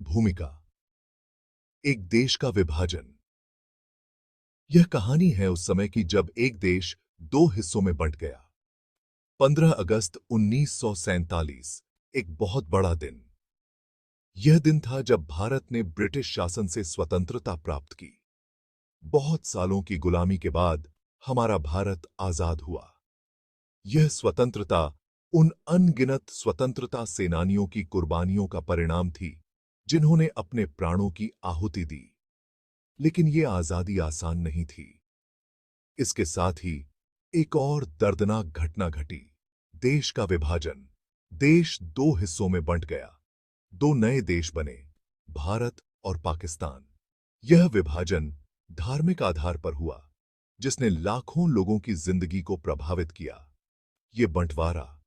भूमिका। एक देश का विभाजन। यह कहानी है उस समय की जब एक देश दो हिस्सों में बंट गया। 15 अगस्त 1947, एक बहुत बड़ा दिन। यह दिन था जब भारत ने ब्रिटिश शासन से स्वतंत्रता प्राप्त की। बहुत सालों की गुलामी के बाद हमारा भारत आजाद हुआ। यह स्वतंत्रता उन अनगिनत स्वतंत्रता सेनानियों की कुर्बानियों का परिणाम थी जिन्होंने अपने प्राणों की आहुति दी। लेकिन यह आजादी आसान नहीं थी। इसके साथ ही एक और दर्दनाक घटना घटी। देश का विभाजन। देश दो हिस्सों में बंट गया। दो नए देश बने, भारत और पाकिस्तान। यह विभाजन धार्मिक आधार पर हुआ, जिसने लाखों लोगों की जिंदगी को प्रभावित किया। यह बंटवारा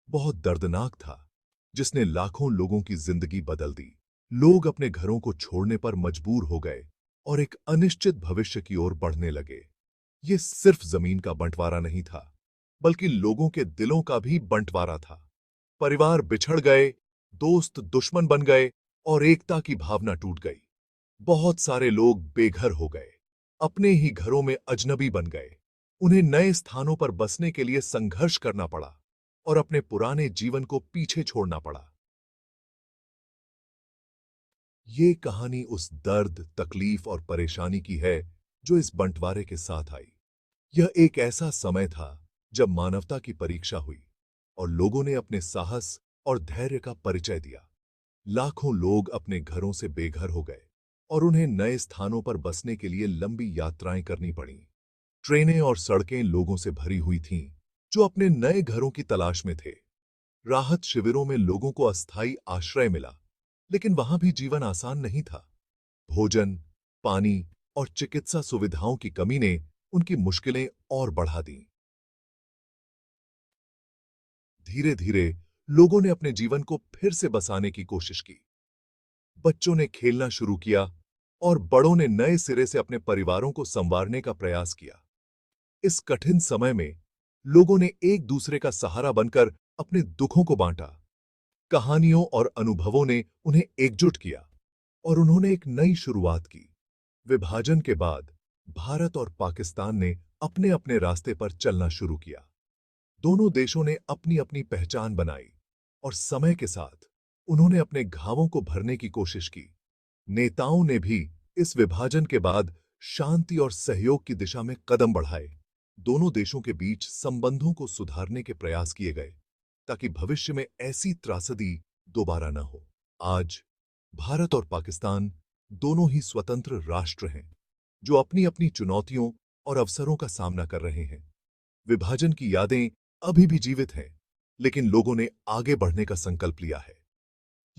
बहुत दर्दनाक था, जिसने लाखों लोगों की जिंदगी बदल दी। लोग अपने घरों को छोड़ने पर मजबूर हो गए और एक अनिश्चित भविष्य की ओर बढ़ने लगे। यह सिर्फ जमीन का बंटवारा नहीं था, बल्कि लोगों के दिलों का भी बंटवारा था। परिवार बिछड़ गए, दोस्त दुश्मन बन गए और एकता की भावना टूट गई। बहुत सारे लोग बेघर हो गए, अपने ही घरों में अजनबी बन गए। उन्हें नए स्थानों पर बसने के लिए संघर्ष करना पड़ा और अपने पुराने जीवन को पीछे छोड़ना पड़ा। ये कहानी उस दर्द, तकलीफ और परेशानी की है जो इस बंटवारे के साथ आई। यह एक ऐसा समय था जब मानवता की परीक्षा हुई और लोगों ने अपने साहस और धैर्य का परिचय दिया। लाखों लोग अपने घरों से बेघर हो गए और उन्हें नए स्थानों पर बसने के लिए लंबी यात्राएं करनी पड़ीं। ट्रेनें और सड़कें लोगों से भरी हुई थीं, जो अपने नए घरों की तलाश में थे। राहत शिविरों में लोगों को अस्थायी आश्रय मिला, लेकिन वहां भी जीवन आसान नहीं था। भोजन, पानी और चिकित्सा सुविधाओं की कमी ने उनकी मुश्किलें और बढ़ा दीं। धीरे धीरे लोगों ने अपने जीवन को फिर से बसाने की कोशिश की। बच्चों ने खेलना शुरू किया और बड़ों ने नए सिरे से अपने परिवारों को संवारने का प्रयास किया। इस कठिन समय में लोगों ने एक दूसरे का सहारा बनकर अपने दुखों को बांटा। कहानियों और अनुभवों ने उन्हें एकजुट किया और उन्होंने एक नई शुरुआत की। विभाजन के बाद भारत और पाकिस्तान ने अपने अपने रास्ते पर चलना शुरू किया। दोनों देशों ने अपनी अपनी पहचान बनाई और समय के साथ उन्होंने अपने घावों को भरने की कोशिश की। नेताओं ने भी इस विभाजन के बाद शांति और सहयोग की दिशा में कदम बढ़ाए। दोनों देशों के बीच संबंधों को सुधारने के प्रयास किए गए ताकि भविष्य में ऐसी त्रासदी दोबारा न हो। आज भारत और पाकिस्तान दोनों ही स्वतंत्र राष्ट्र हैं, जो अपनी अपनी चुनौतियों और अवसरों का सामना कर रहे हैं। विभाजन की यादें अभी भी जीवित हैं, लेकिन लोगों ने आगे बढ़ने का संकल्प लिया है।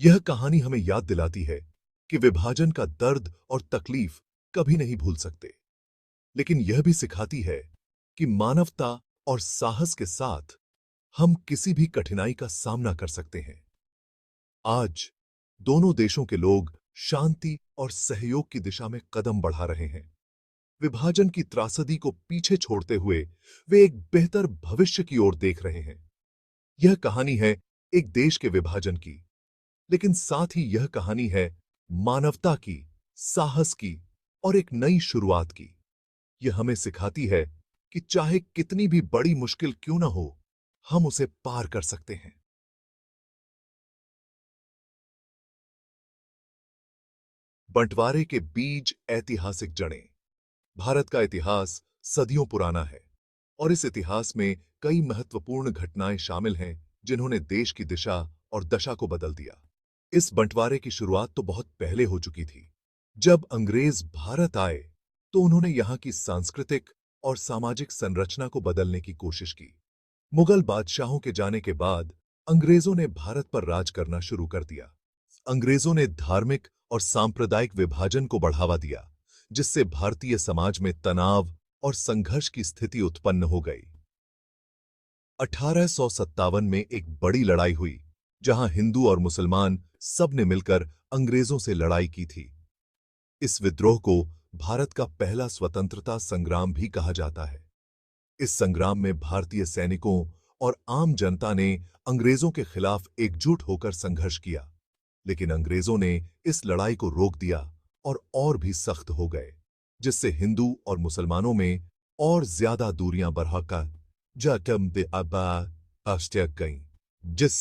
यह कहानी हमें याद दिलाती है कि विभाजन का दर्द और तकलीफ कभी नहीं भूल सकते, लेकिन यह भी सिखाती है कि मानवता और साहस के साथ हम किसी भी कठिनाई का सामना कर सकते हैं। आज दोनों देशों के लोग शांति और सहयोग की दिशा में कदम बढ़ा रहे हैं। विभाजन की त्रासदी को पीछे छोड़ते हुए वे एक बेहतर भविष्य की ओर देख रहे हैं। यह कहानी है एक देश के विभाजन की, लेकिन साथ ही यह कहानी है मानवता की, साहस की और एक नई शुरुआत की। यह हमें सिखाती है कि चाहे कितनी भी बड़ी मुश्किल क्यों न हो, हम उसे पार कर सकते हैं। बंटवारे के बीज। ऐतिहासिक जड़ें। भारत का इतिहास सदियों पुराना है और इस इतिहास में कई महत्वपूर्ण घटनाएं शामिल हैं जिन्होंने देश की दिशा और दशा को बदल दिया। इस बंटवारे की शुरुआत तो बहुत पहले हो चुकी थी। जब अंग्रेज भारत आए तो उन्होंने यहां की सांस्कृतिक और सामाजिक संरचना को बदलने की कोशिश की। मुगल बादशाहों के जाने के बाद अंग्रेजों ने भारत पर राज करना शुरू कर दिया। अंग्रेजों ने धार्मिक और सांप्रदायिक विभाजन को बढ़ावा दिया, जिससे भारतीय समाज में तनाव और संघर्ष की स्थिति उत्पन्न हो गई। 1857 में एक बड़ी लड़ाई हुई, जहां हिंदू और मुसलमान सब ने मिलकर अंग्रेजों से लड़ाई की थी। इस विद्रोह को भारत का पहला स्वतंत्रता संग्राम भी कहा जाता है। इस संग्राम में भारतीय सैनिकों और आम जनता ने अंग्रेजों के खिलाफ एकजुट होकर संघर्ष किया। लेकिन अंग्रेजों ने इस लड़ाई को रोक दिया और भी सख्त हो गए, जिससे हिंदू और मुसलमानों में और ज्यादा दूरियां बढ़कर जाकम दे अब्बा अश्तक गईं। जिस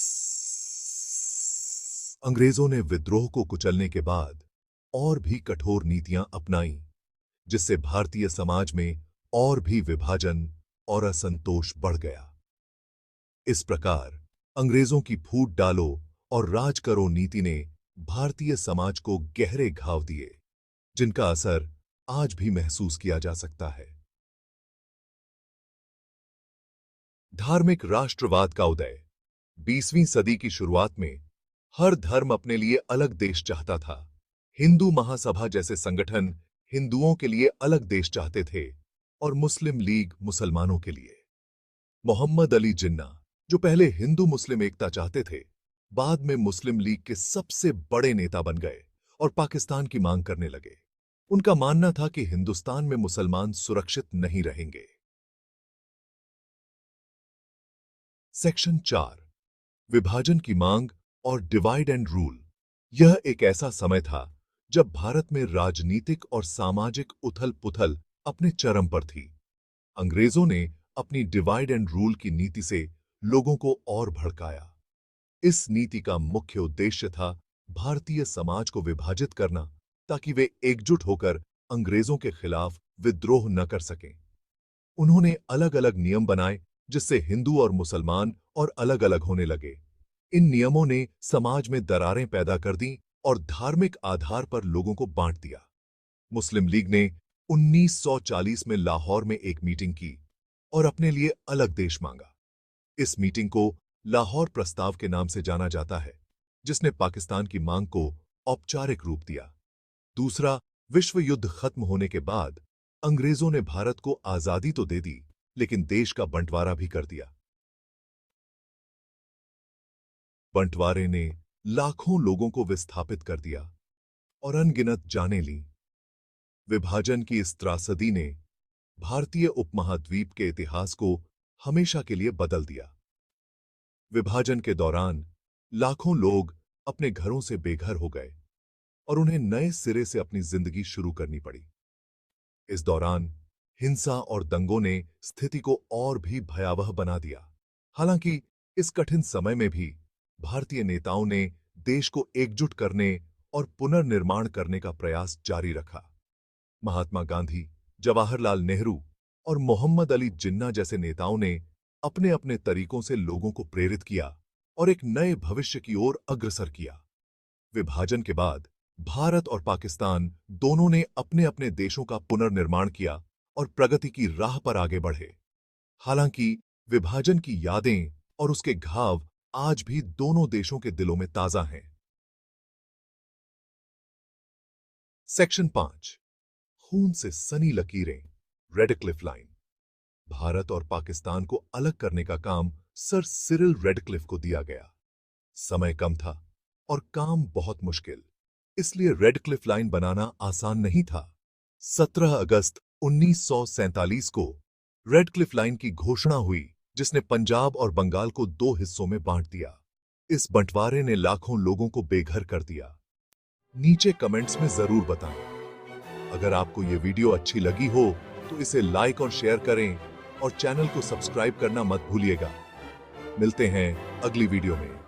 अंग्रेजों ने विद्रोह को कुचलने के बाद और भी कठोर नीतियां अपनाईं, जिससे भारतीय समाज में और भी विभाजन और असंतोष बढ़ गया। इस प्रकार अंग्रेजों की फूट डालो और राज करो नीति ने भारतीय समाज को गहरे घाव दिए, जिनका असर आज भी महसूस किया जा सकता है। धार्मिक राष्ट्रवाद का उदय। 20वीं सदी की शुरुआत में हर धर्म अपने लिए अलग देश चाहता था। हिंदू महासभा जैसे संगठन हिंदुओं के लिए अलग देश चाहते थे और मुस्लिम लीग मुसलमानों के लिए। मोहम्मद अली जिन्ना, जो पहले हिंदू मुस्लिम एकता चाहते थे, बाद में मुस्लिम लीग के सबसे बड़े नेता बन गए और पाकिस्तान की मांग करने लगे। उनका मानना था कि हिंदुस्तान में मुसलमान सुरक्षित नहीं रहेंगे। सेक्शन 4, विभाजन की मांग और डिवाइड एंड रूल। यह एक ऐसा समय था जब भारत में राजनीतिक और सामाजिक उथल-पुथल अपने चरम पर थी। अंग्रेजों ने अपनी डिवाइड एंड रूल की नीति से लोगों को और भड़काया। इस नीति का मुख्य उद्देश्य था भारतीय समाज को विभाजित करना, ताकि वे एकजुट होकर अंग्रेजों के खिलाफ विद्रोह न कर सकें। उन्होंने अलग-अलग नियम बनाए, जिससे हिंदू और मुसलमान और अलग-अलग होने लगे। इन नियमों ने समाज में दरारें पैदा कर दी और धार्मिक आधार पर लोगों को बांट दिया। मुस्लिम लीग ने 1940 में लाहौर में एक मीटिंग की और अपने लिए अलग देश मांगा। इस मीटिंग को लाहौर प्रस्ताव के नाम से जाना जाता है, जिसने पाकिस्तान की मांग को औपचारिक रूप दिया। दूसरा विश्व युद्ध खत्म होने के बाद अंग्रेजों ने भारत को आजादी तो दे दी, लेकिन देश का बंटवारा भी कर दिया। बंटवारे ने लाखों लोगों को विस्थापित कर दिया और अनगिनत जानें लीं। विभाजन की इस त्रासदी ने भारतीय उपमहाद्वीप के इतिहास को हमेशा के लिए बदल दिया। विभाजन के दौरान लाखों लोग अपने घरों से बेघर हो गए और उन्हें नए सिरे से अपनी जिंदगी शुरू करनी पड़ी। इस दौरान हिंसा और दंगों ने स्थिति को और भी भयावह बना दिया। हालांकि इस कठिन समय में भी भारतीय नेताओं ने देश को एकजुट करने और पुनर्निर्माण करने का प्रयास जारी रखा। महात्मा गांधी, जवाहरलाल नेहरू और मोहम्मद अली जिन्ना जैसे नेताओं ने अपने अपने तरीकों से लोगों को प्रेरित किया और एक नए भविष्य की ओर अग्रसर किया। विभाजन के बाद भारत और पाकिस्तान दोनों ने अपने अपने देशों का पुनर्निर्माण किया और प्रगति की राह पर आगे बढ़े। हालांकि विभाजन की यादें और उसके घाव आज भी दोनों देशों के दिलों में ताजा हैं। सेक्शन 5, खून से सनी लकीरें, रेडक्लिफ लाइन। भारत और पाकिस्तान को अलग करने का काम सर सिरिल रेडक्लिफ को दिया गया। समय कम था और काम बहुत मुश्किल, इसलिए रेडक्लिफ लाइन बनाना आसान नहीं था। 17 अगस्त 1947 को रेडक्लिफ लाइन की घोषणा हुई, जिसने पंजाब और बंगाल को 2 हिस्सों में बांट दिया। इस बंटवारे ने लाखों लोगों को बेघर कर दिया। नीचे कमेंट्स में जरूर बताएं। अगर आपको यह वीडियो अच्छी लगी हो तो इसे लाइक और शेयर करें और चैनल को सब्सक्राइब करना मत भूलिएगा। मिलते हैं अगली वीडियो में।